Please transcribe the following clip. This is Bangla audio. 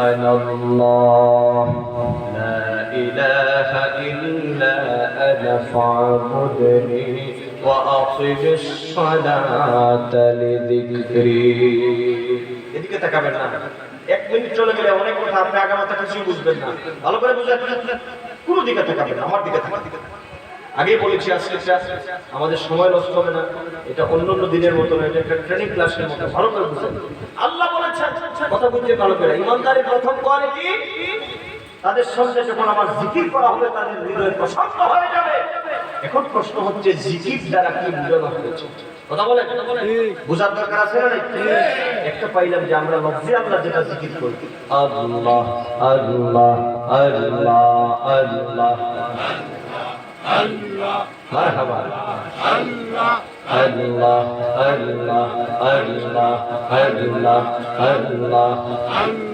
أنا الله لا إله إلا أنا فاعبدني وأقم الصلاة لذكري এদিকে তাকাবেন না। এক মিনিট চলে গেলে অনেক কথা আপনি আগামাতা কিছুই বুঝবেন না। ভালো করে বুঝেন, কোনো দিকে তাকাবেন না, আমার দিকে তাকাবেন। আগেই বলেছি আজকে আমাদের সময় নষ্ট হবে না, এটা অন্যান্য দিনের মতো না, এটা একটা ট্রেনিং ক্লাসের মতো। ভালো করে বুঝেন, আল্লাহ বলেছেন কথা বুঝতে ভালো করে। ইমানদারের প্রথম কোয়ালিটি, তাদের সামনে যখন আমার জিকির করা হবে তাদের হৃদয় প্রশান্ত হয়ে যাবে। এখন প্রশ্ন হচ্ছে জিকির দ্বারা কি বোঝানো হয়েছে? কথা বলেন, বোঝার দরকার আছে না? একটা পাইলাম যে আমরা লফজে আল্লাহ যেটা জিকির করি, আল্লাহ আল্লাহ আল্লাহ আল্লাহ আল্লাহ মারহাবা আল্লাহ আল্লাহ আল্লাহ আল্লাহ আল্লাহ আল্লাহ